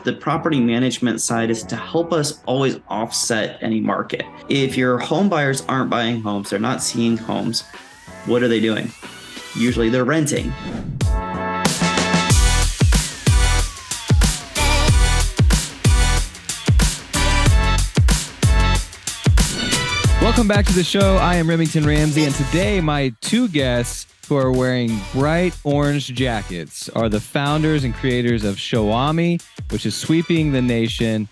the property management side is to help us always offset any market. If your home buyers aren't buying homes, they're not seeing homes, what are they doing? Usually they're renting. Welcome back to the show. I am Remington Ramsey, and today my two guests who are wearing bright orange jackets are the founders and creators of Showami, which is sweeping the nation,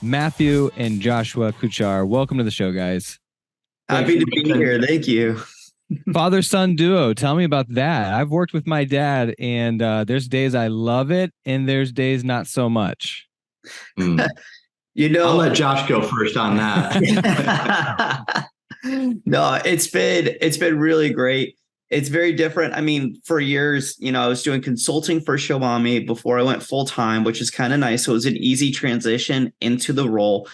Matthew and Joshua Kuchar. Welcome to the show, guys. Happy to be here. Thank you. Father-son duo. Tell me about that. I've worked with my dad, and there's days I love it, and there's days not so much. I'll let Josh go first on that. No, it's been really great. It's very different. I mean, for years, I was doing consulting for Showami before I went full time, which is kind of nice. So it was an easy transition into the role.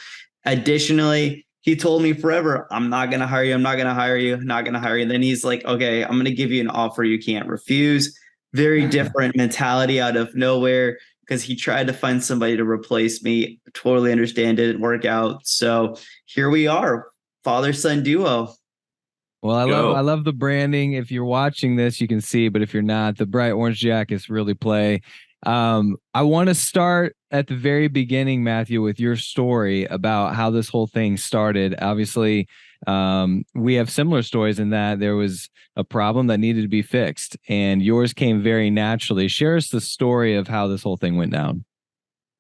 Additionally, he told me forever, I'm not going to hire you. I'm not going to hire you. I'm not going to hire you. And then he's like, okay, I'm going to give you an offer you can't refuse. Very different mentality out of nowhere, because he tried to find somebody to replace me. Totally understand it. Didn't work out. So here we are, father-son duo. Well, I love the branding. If you're watching this, you can see, but if you're not, the bright orange jackets really play. I want to start at the very beginning, Matthew, with your story about how this whole thing started. Obviously, we have similar stories in that there was a problem that needed to be fixed, and yours came very naturally. Share us the story of how this whole thing went down.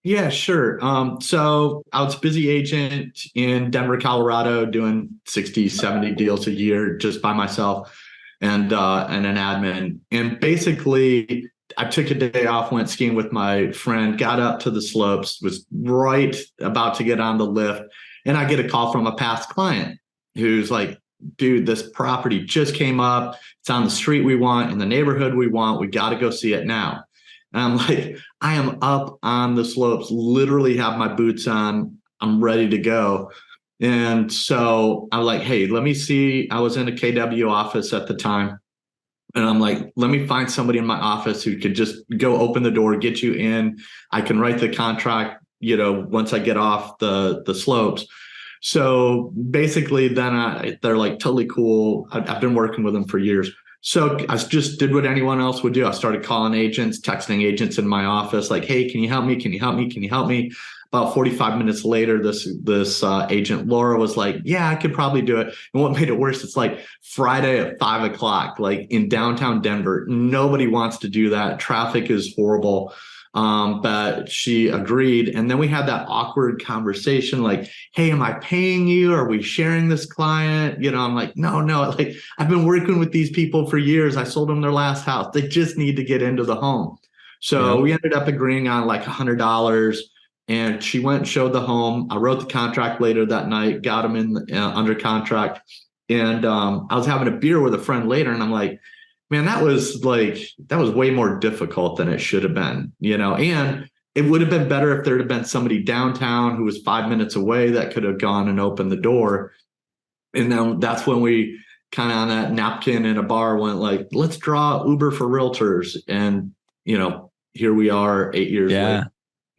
Yeah, sure. So I was a busy agent in Denver, Colorado, doing 60, 70 deals a year just by myself and an admin. And basically, I took a day off, went skiing with my friend, got up to the slopes, was right about to get on the lift, and I get a call from a past client who's like, dude, this property just came up. It's on the street we want, in the neighborhood we want. We got to go see it now. And I'm like, I am up on the slopes, literally have my boots on. I'm ready to go. And so I'm like, hey, let me see. I was in a KW office at the time. And I'm like, let me find somebody in my office who could just go open the door, get you in. I can write the contract, once I get off the slopes. So basically then they're like totally cool. I've been working with them for years. So I just did what anyone else would do. I started calling agents, texting agents in my office, like, hey, can you help me? Can you help me? Can you help me? About 45 minutes later, this agent, Laura, was like, yeah, I could probably do it. And what made it worse, it's like Friday at 5:00, like in downtown Denver. Nobody wants to do that. Traffic is horrible. But she agreed. And then we had that awkward conversation, like, hey, am I paying you? Are we sharing this client? I'm like, no, like, I've been working with these people for years. I sold them their last house. They just need to get into the home. So we ended up agreeing on like $100. And she went and showed the home. I wrote the contract later that night, got them in under contract. And I was having a beer with a friend later, and I'm like, man, that was way more difficult than it should have been, and it would have been better if there had been somebody downtown who was 5 minutes away that could have gone and opened the door. And then that's when we kind of on that napkin in a bar went like, let's draw Uber for realtors. And, here we are 8 years later,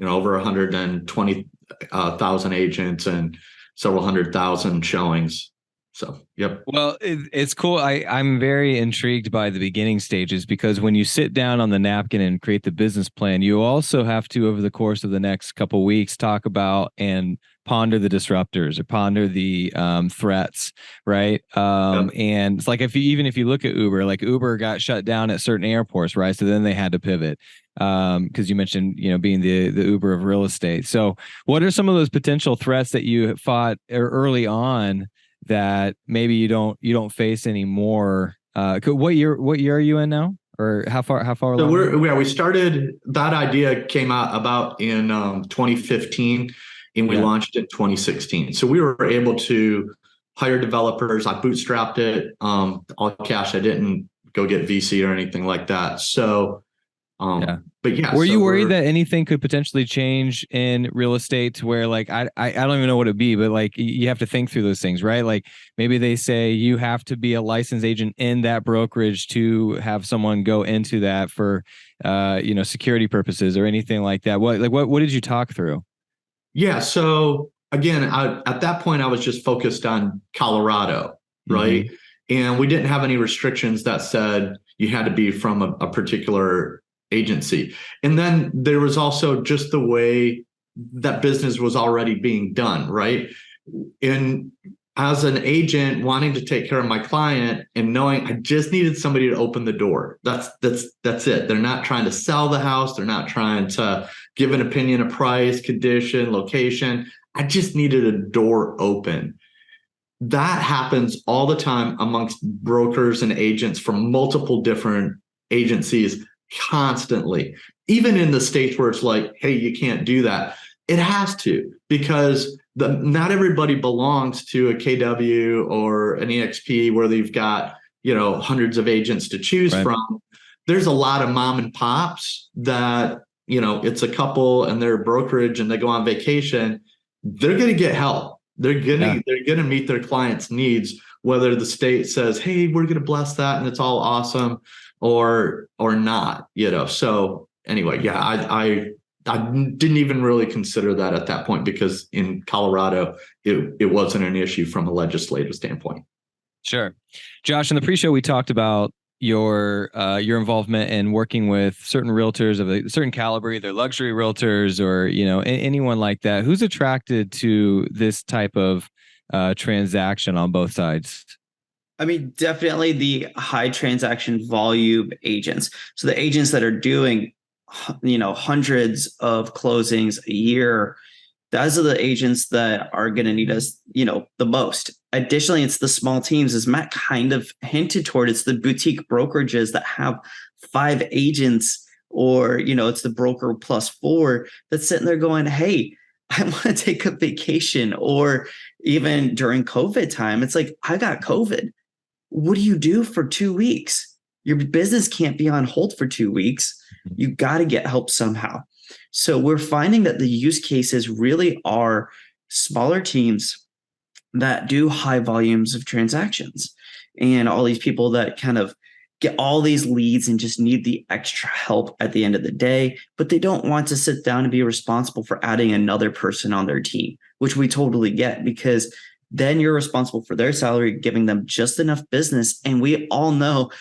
over 120,000 agents and several 100,000 showings. So, yep. Well, it's cool. I'm very intrigued by the beginning stages, because when you sit down on the napkin and create the business plan, you also have to, over the course of the next couple of weeks, talk about and ponder the disruptors or ponder the threats, right? And it's like if you look at Uber, like Uber got shut down at certain airports, right? So then they had to pivot. Because you mentioned, being the Uber of real estate. So what are some of those potential threats that you fought early on that maybe you don't face anymore? What year are you in now, or how far so we started, that idea came out about in 2015, and we launched in 2016. So we were able to hire developers. I bootstrapped it all cash. I didn't go get VC or anything like that. So Yeah. But yeah, Were so you worried that anything could potentially change in real estate to where like I don't even know what it'd be, but like you have to think through those things, right? Like maybe they say you have to be a licensed agent in that brokerage to have someone go into that for security purposes or anything like that. What did you talk through? Yeah. So again, at that point, I was just focused on Colorado, right? Mm-hmm. And we didn't have any restrictions that said you had to be from a particular agency. And then there was also just the way that business was already being done, right? And as an agent wanting to take care of my client and knowing I just needed somebody to open the door. That's it. They're not trying to sell the house. They're not trying to give an opinion of price, condition, location. I just needed a door open. That happens all the time amongst brokers and agents from multiple different agencies constantly. Even in the states where it's like, hey, you can't do that. It has to, because not everybody belongs to a KW or an EXP where they've got, hundreds of agents to choose from. There's a lot of mom and pops that, it's a couple and they're a brokerage and they go on vacation. They're going to get help. They're gonna meet their clients' needs, whether the state says, "Hey, we're gonna bless that and it's all awesome," or not. So anyway, yeah, I didn't even really consider that at that point because in Colorado, it wasn't an issue from a legislative standpoint. Sure. Josh, in the pre-show, we talked about your involvement in working with certain realtors of a certain caliber, either luxury realtors or, anyone like that. Who's attracted to this type of transaction on both sides? I mean, definitely the high transaction volume agents. So the agents that are doing, hundreds of closings a year, those are the agents that are going to need us, the most. Additionally, it's the small teams, as Matt kind of hinted toward. It's the boutique brokerages that have 5 agents, or, it's the broker plus 4 that's sitting there going, hey, I want to take a vacation. Or even during COVID time, it's like, I got COVID. What do you do for 2 weeks? Your business can't be on hold for 2 weeks. You got to get help somehow. So we're finding that the use cases really are smaller teams that do high volumes of transactions, and all these people that kind of get all these leads and just need the extra help at the end of the day, but they don't want to sit down and be responsible for adding another person on their team, which we totally get, because then you're responsible for their salary, giving them just enough business. And we all know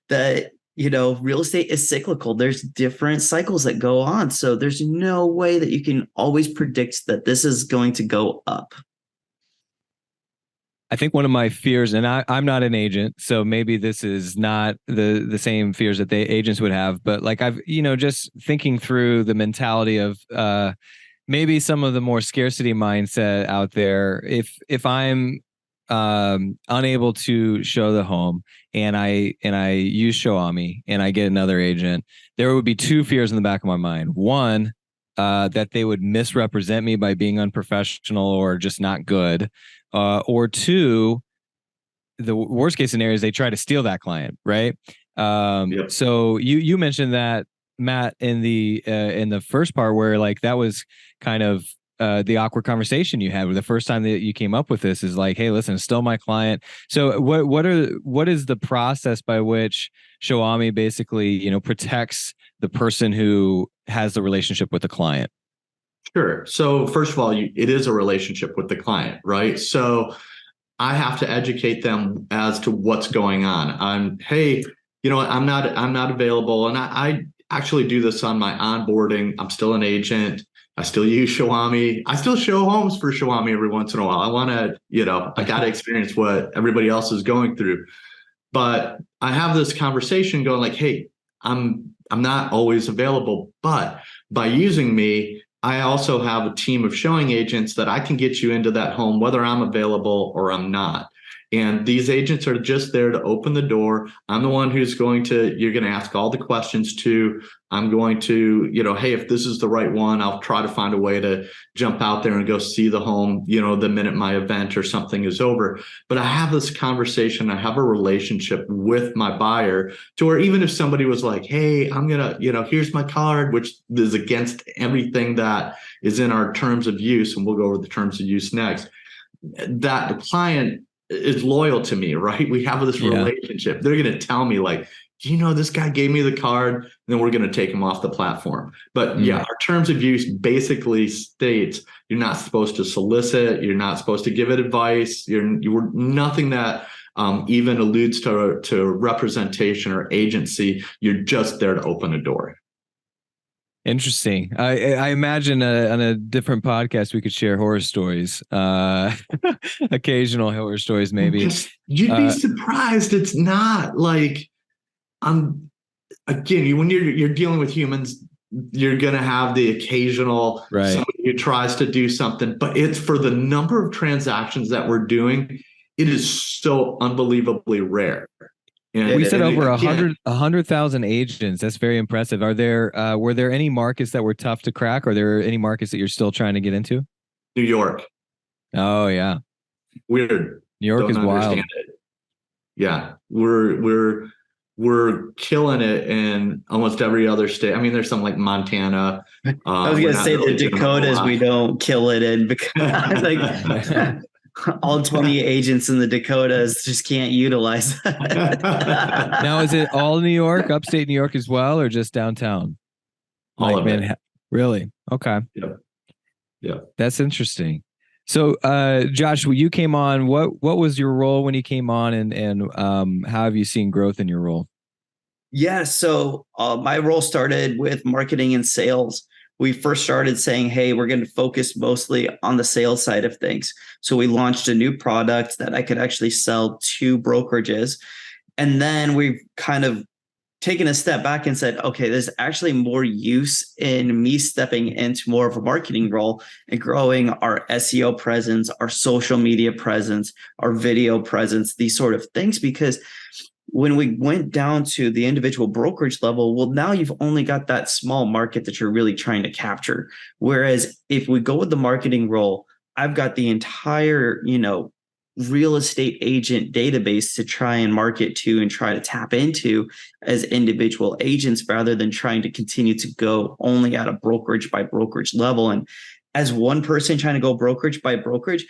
that real estate is cyclical. There's different cycles that go on. So there's no way that you can always predict that this is going to go up. I think one of my fears, and I'm not an agent, so maybe this is not the same fears that the agents would have, but like I've, just thinking through the mentality of maybe some of the more scarcity mindset out there. If I'm unable to show the home and I use Showami and I get another agent, there would be 2 fears in the back of my mind. One, that they would misrepresent me by being unprofessional or just not good. Or 2, the worst case scenario is they try to steal that client, right? Yep. So you mentioned that, Matt, in the first part, where like that was kind of the awkward conversation you had with the first time that you came up with this, is like, hey, listen, it's still my client. So what is the process by which Showami basically, protects the person who has the relationship with the client? Sure. So first of all, it is a relationship with the client, right? So I have to educate them as to what's going on. Hey, I'm not available. And I actually do this on my onboarding. I'm still an agent. I still use Showami. I still show homes for Showami every once in a while. I want to, I got to experience what everybody else is going through. But I have this conversation going like, hey, I'm not always available, but by using me, I also have a team of showing agents that I can get you into that home, whether I'm available or I'm not. And these agents are just there to open the door. I'm the one you're going to ask all the questions to. I'm going to, hey, if this is the right one, I'll try to find a way to jump out there and go see the home, the minute my event or something is over. But I have this conversation, I have a relationship with my buyer to where even if somebody was like, hey, I'm going to, here's my card, which is against everything that is in our terms of use, and we'll go over the terms of use next, that the client is loyal to me, right? We have this relationship. They're going to tell me like, this guy gave me the card, then we're going to take him off the platform. But our terms of use basically states you're not supposed to solicit, you're not supposed to give it advice, you're nothing that even alludes to representation or agency. You're just there to open a door. Interesting. I imagine on a different podcast we could share horror stories, occasional horror stories, maybe. You'd be surprised. It's not like again, when you're dealing with humans, you're going to have the occasional somebody who tries to do something, but it's for the number of transactions that we're doing, it is so unbelievably rare. And we said over 100,000 agents. That's very impressive. Were there any markets that were tough to crack? Are there any markets that you're still trying to get into? New York. Oh yeah. Weird. New York is wild. Yeah. We're killing it in almost every other state. I mean, there's some like Montana. I was going to say the Dakotas we don't kill it in because like all 20 agents in the Dakotas just can't utilize that. Now, is it all New York, upstate New York as well, or just downtown? All of it. Really? Okay. Yeah. That's interesting. So, Josh, when you came on, what was your role when you came on, and how have you seen growth in your role? Yeah, so my role started with marketing and sales. We first started saying, hey, we're going to focus mostly on the sales side of things. So we launched a new product that I could actually sell to brokerages. And then we've kind of taken a step back and said, okay, there's actually more use in me stepping into more of a marketing role and growing our SEO presence, our social media presence, our video presence, these sort of things. Because when we went down to the individual brokerage level, well, now you've only got that small market that you're really trying to capture. Whereas if we go with the marketing role, I've got the entire, real estate agent database to try and market to and try to tap into as individual agents rather than trying to continue to go only at a brokerage by brokerage level. And as one person trying to go brokerage by brokerage,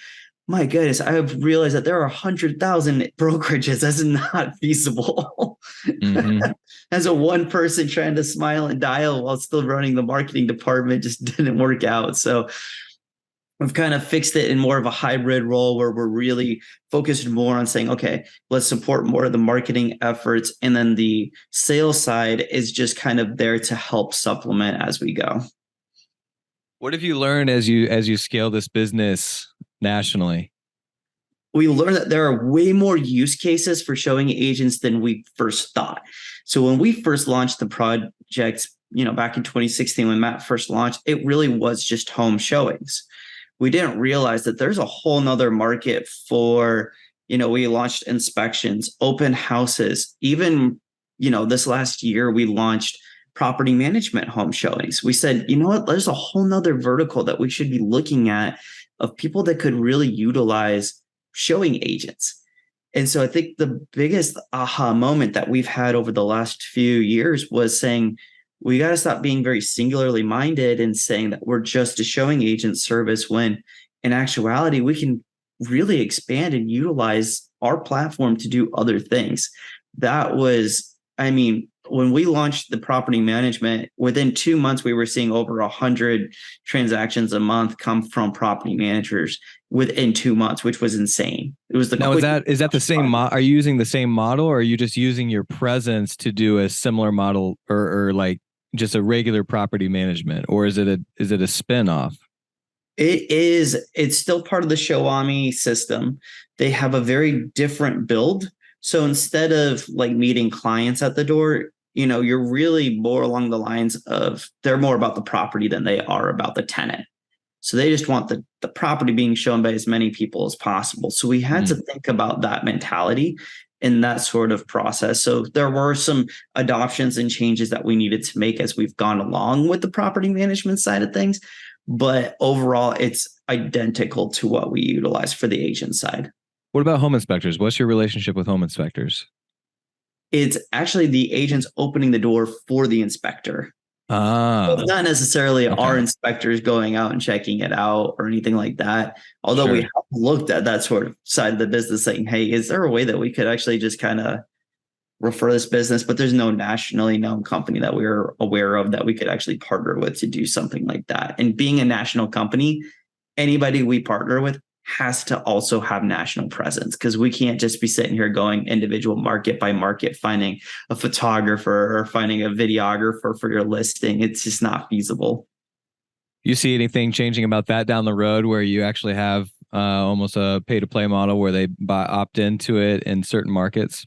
my goodness, I have realized that there are 100,000 brokerages. That's not feasible. Mm-hmm. As a one person trying to smile and dial while still running the marketing department just didn't work out. So we've kind of fixed it in more of a hybrid role where we're really focused more on saying, okay, let's support more of the marketing efforts. And then the sales side is just kind of there to help supplement as we go. What have you learned as you scale this business nationally? We learned that there are way more use cases for showing agents than we first thought. So when we first launched the project, back in 2016, when Matt first launched, it really was just home showings. We didn't realize that there's a whole nother market for, we launched inspections, open houses, even, this last year we launched property management home showings. We said, you know what, there's a whole nother vertical that we should be looking at of people that could really utilize showing agents. And so I think the biggest aha moment that we've had over the last few years was saying, we got to stop being very singularly minded and saying that we're just a showing agent service when in actuality, we can really expand and utilize our platform to do other things. That was, when we launched the property management, within 2 months, we were seeing over 100 transactions a month come from property managers within 2 months, which was insane. It was now, is that the same? Are you using the same model, or are you just using your presence to do a similar model, or like just a regular property management, or is it a spin-off? It's still part of the Showami system. They have a very different build. So instead of like meeting clients at the door, you're really more along the lines of they're more about the property than they are about the tenant. So they just want the property being shown by as many people as possible. So we had to think about that mentality in that sort of process. So there were some adoptions and changes that we needed to make as we've gone along with the property management side of things. But overall, it's identical to what we utilize for the agent side. What about home inspectors? What's your relationship with home inspectors? It's actually the agents opening the door for the inspector. So it's not necessarily our inspectors going out and checking it out or anything like that. Although we have looked at that sort of side of the business saying, hey, is there a way that we could actually just kind of refer this business? But there's no nationally known company that we're aware of that we could actually partner with to do something like that. And being a national company, anybody we partner with has to also have national presence, because we can't just be sitting here going individual market by market, finding a photographer or finding a videographer for your listing. It's just not feasible. You see anything changing about that down the road where you actually have almost a pay to play model where they opt into it in certain markets?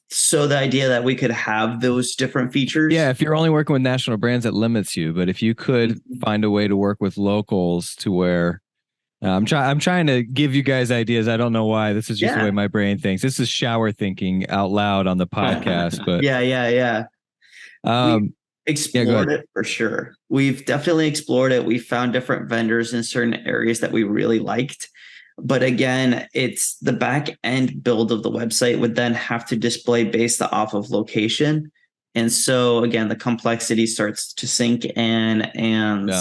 So the idea that we could have those different features. Yeah, if you're only working with national brands, that limits you. But if you could find a way to work with locals to where I'm trying to give you guys ideas. I don't know why. This is just the way my brain thinks. This is shower thinking out loud on the podcast. But yeah. We explored it for sure. We've definitely explored it. We found different vendors in certain areas that we really liked. But again, it's the back end build of the website would then have to display based off of location. And so again, the complexity starts to sink in. And,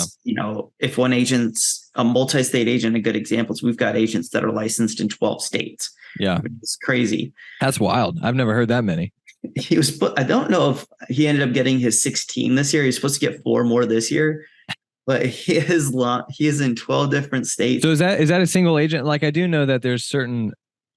if one agent's a multi-state agent, a good example is we've got agents that are licensed in 12 states. Yeah. It's crazy. That's wild. I've never heard that many. I don't know if he ended up getting his 16 this year. He's supposed to get 4 more this year. But he is in 12 different states. So is that a single agent? Like, I do know that there's certain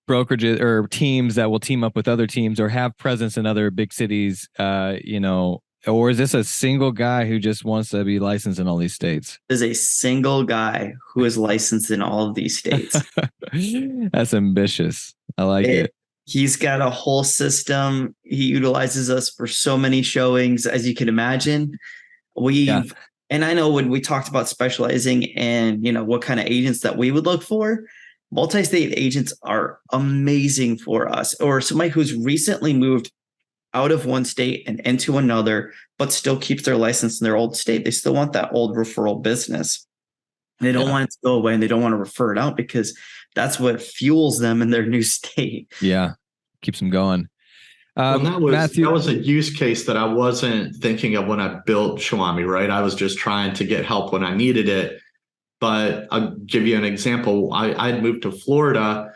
brokerages or teams that will team up with other teams or have presence in other big cities, or is this a single guy who just wants to be licensed in all these states? There's a single guy who is licensed in all of these states. That's ambitious. I like it. He's got a whole system. He utilizes us for so many showings, as you can imagine. And I know when we talked about specializing and, what kind of agents that we would look for, multi-state agents are amazing for us. Or somebody who's recently moved out of one state and into another, but still keeps their license in their old state. They still want that old referral business. They don't want it to go away, and they don't want to refer it out because that's what fuels them in their new state. Yeah. Keeps them going. That was a use case that I wasn't thinking of when I built Showami, right? I was just trying to get help when I needed it. But I'll give you an example. I had moved to Florida,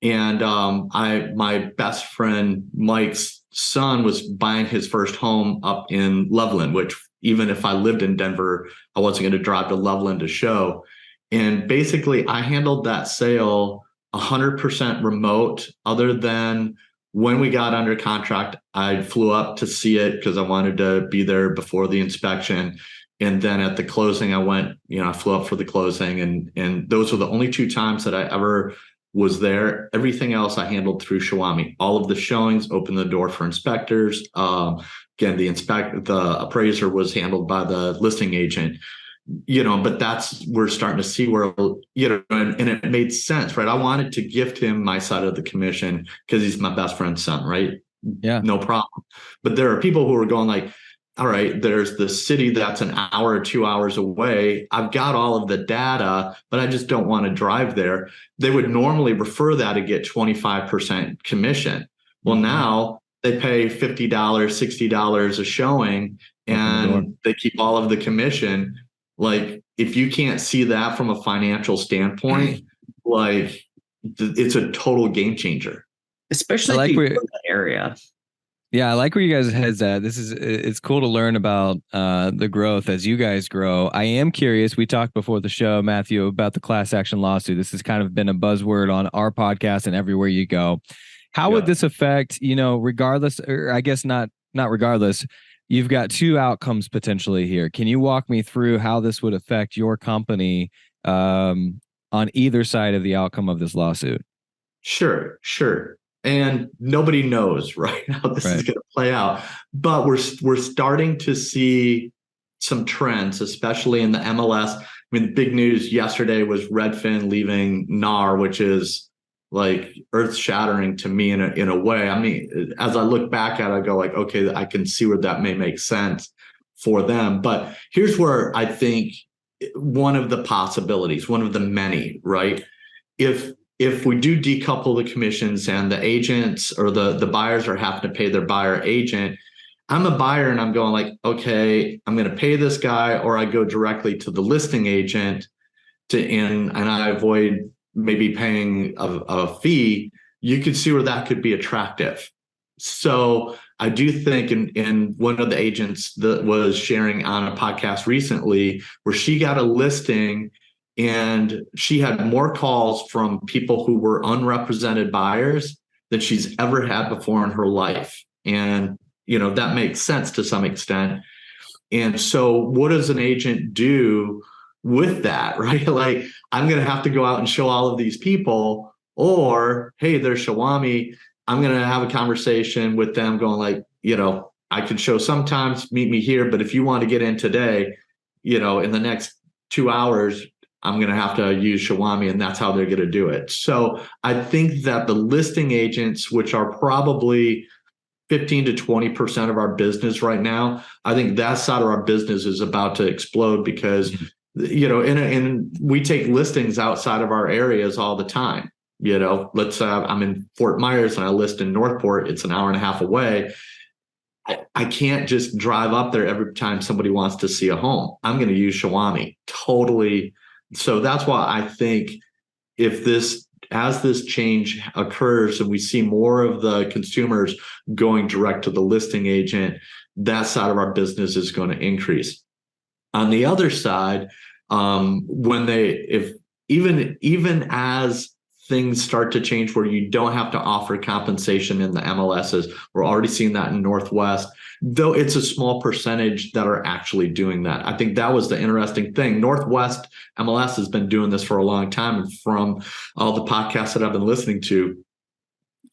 and my best friend Mike's son was buying his first home up in Loveland, which even if I lived in Denver, I wasn't going to drive to Loveland to show. And basically, I handled that sale 100% remote, other than when we got under contract, I flew up to see it because I wanted to be there before the inspection. And then at the closing, I flew up for the closing. And those were the only 2 times that I ever was there. Everything else I handled through Showami. All of the showings opened the door for inspectors. Again, the appraiser was handled by the listing agent. But we're starting to see where, and it made sense, right? I wanted to gift him my side of the commission because he's my best friend's son, right? Yeah. No problem. But there are people who are going like, all right, there's the city that's an hour or 2 hours away. I've got all of the data, but I just don't want to drive there. They would normally refer that to get 25% commission. Well, now they pay $50, $60 a showing, and they keep all of the commission. Like, if you can't see that from a financial standpoint, like, it's a total game changer. Especially if you live in that area. Yeah, I like where you guys' heads at. It's cool to learn about the growth as you guys grow. I am curious. We talked before the show, Matthew, about the class action lawsuit. This has kind of been a buzzword on our podcast and everywhere you go. How would this affect, regardless, or I guess not regardless, you've got 2 outcomes potentially here. Can you walk me through how this would affect your company on either side of the outcome of this lawsuit? Sure. And nobody knows, right, how this is going to play out. But we're starting to see some trends, especially in the MLS. I mean, the big news yesterday was Redfin leaving NAR, which is like earth shattering to me in a way. I mean, as I look back at it, I go like, okay, I can see where that may make sense for them. But here's where I think one of the possibilities, one of the many, right? If we do decouple the commissions and the agents or the buyers are having to pay their buyer agent, I'm a buyer and I'm going like, okay, I'm going to pay this guy, or I go directly to the listing agent and I avoid maybe paying a fee. You could see where that could be attractive. So I do think, in one of the agents that was sharing on a podcast recently, where she got a listing and she had more calls from people who were unrepresented buyers than she's ever had before in her life. And, that makes sense to some extent. And so what does an agent do with that, right? Like, I'm going to have to go out and show all of these people, or, hey, there's Showami. I'm going to have a conversation with them going like, I can show sometimes, meet me here, but if you want to get in today, in the next 2 hours, I'm going to have to use Showami, and that's how they're going to do it. So I think that the listing agents, which are probably 15 to 20% of our business right now, I think that side of our business is about to explode because, and we take listings outside of our areas all the time. Let's say I'm in Fort Myers and I list in Northport. It's an hour and a half away. I can't just drive up there every time somebody wants to see a home. I'm going to use Showami totally. So that's why I think as this change occurs and we see more of the consumers going direct to the listing agent, that side of our business is going to increase. On the other side, even as things start to change where you don't have to offer compensation in the MLSs, we're already seeing that in Northwest, though it's a small percentage that are actually doing that. I think that was the interesting thing. Northwest MLS has been doing this for a long time. And from all the podcasts that I've been listening to,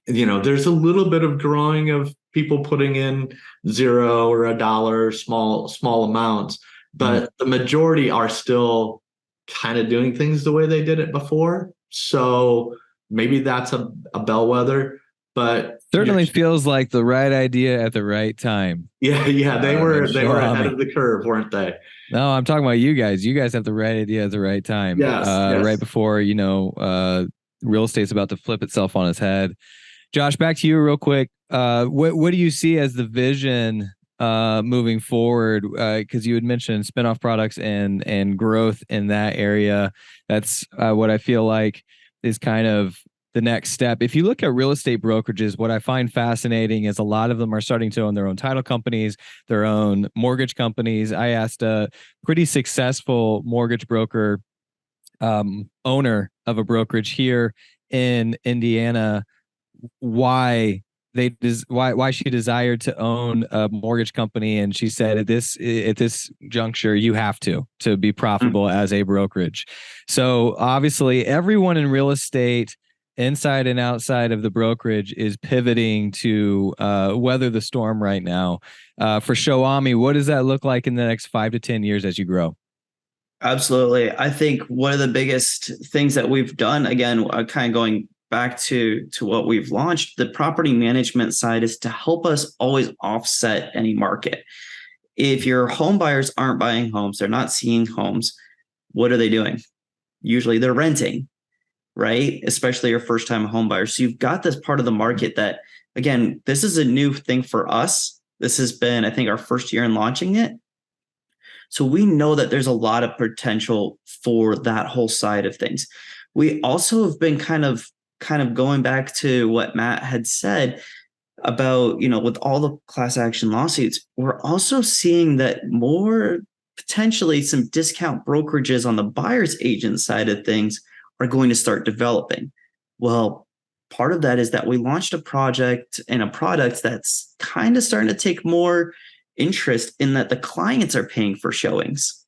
there's a little bit of growing of people putting in $0 or $1, small amounts, but the majority are still kind of doing things the way they did it before. So maybe that's a bellwether, but certainly feels like the right idea at the right time. Yeah, they were ahead of the curve, weren't they? No, I'm talking about you guys. You guys have the right idea at the right time. Yes. Right before, real estate's about to flip itself on its head. Josh, back to you real quick. What do you see as the vision moving forward? Because you had mentioned spinoff products and growth in that area. That's what I feel like is kind of the next step. If you look at real estate brokerages, what I find fascinating is a lot of them are starting to own their own title companies, their own mortgage companies. I asked a pretty successful mortgage broker, owner of a brokerage here in Indiana, why she desired to own a mortgage company, and she said at this juncture you have to be profitable as a brokerage. So obviously everyone in real estate, inside and outside of the brokerage, is pivoting to weather the storm right now. For Showami, what does that look like in the next 5 to 10 years as you grow? Absolutely. I think one of the biggest things that we've done, again, kind of going back to what we've launched, the property management side, is to help us always offset any market. If your home buyers aren't buying homes, they're not seeing homes, what are they doing? Usually they're renting, right? Especially your first time home buyers. So you've got this part of the market that, again, this is a new thing for us. This has been, I think, our first year in launching it. So we know that there's a lot of potential for that whole side of things. We also have been kind of going back to what Matt had said about, with all the class action lawsuits, we're also seeing that more potentially some discount brokerages on the buyer's agent side of things are going to start developing. Well, part of that is that we launched a project and a product that's kind of starting to take more interest in that the clients are paying for showings.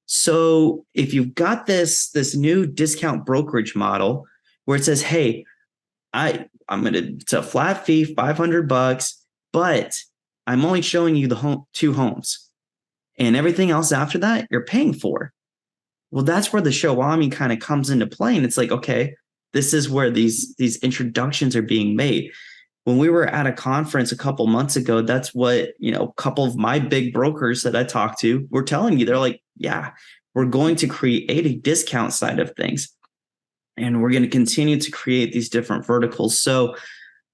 So if you've got this new discount brokerage model where it says, hey, it's a flat fee, $500, but I'm only showing you the two homes. and everything else after that, you're paying for. Well, that's where the Showami kind of comes into play. And it's like, okay, this is where these introductions are being made. When we were at a conference a couple months ago, that's what, a couple of my big brokers that I talked to were telling me. They're like, yeah, we're going to create a discount side of things. And we're going to continue to create these different verticals. So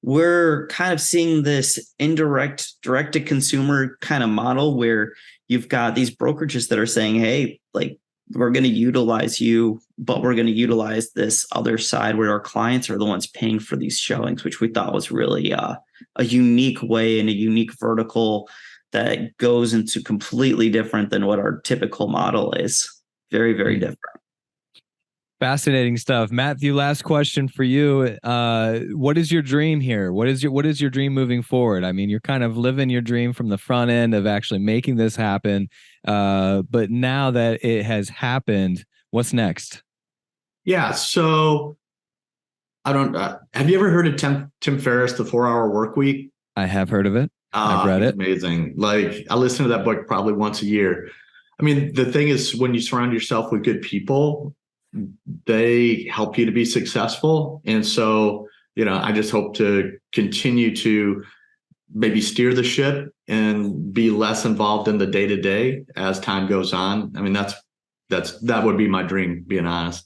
we're kind of seeing this indirect, direct to consumer kind of model where you've got these brokerages that are saying, hey, like, we're going to utilize you, but we're going to utilize this other side where our clients are the ones paying for these showings, which we thought was really a unique way and a unique vertical that goes into completely different than what our typical model is. Very, very different. Fascinating stuff. Matthew, last question for you. What is your dream here? What is your dream moving forward? I mean, you're kind of living your dream from the front end of actually making this happen. But now that it has happened, what's next? Yeah. So I don't, have you ever heard of Tim Ferriss, The 4-Hour Workweek? I have heard of it. I've read it. Amazing. Like, I listen to that book probably once a year. I mean, the thing is, when you surround yourself with good people, they help you to be successful. And so, I just hope to continue to maybe steer the ship and be less involved in the day-to-day as time goes on. I mean, that would be my dream, being honest.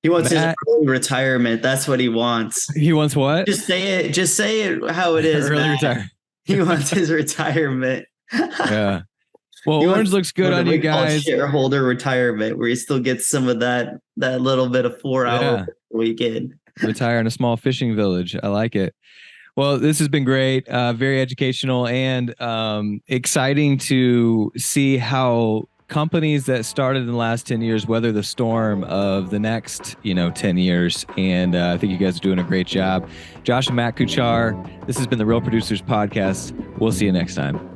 He wants his early retirement. That's what he wants. He wants what? Just say it how it is. Early retirement. He wants his retirement. Yeah. Well, orange looks good on you guys. Shareholder retirement, where you still get some of that little bit of 4 hour weekend. Retire in a small fishing village. I like it. Well, this has been great. Very educational and exciting to see how companies that started in the last 10 years weather the storm of the next 10 years. And I think you guys are doing a great job. Josh and Matt Kuchar, this has been the Real Producers Podcast. We'll see you next time.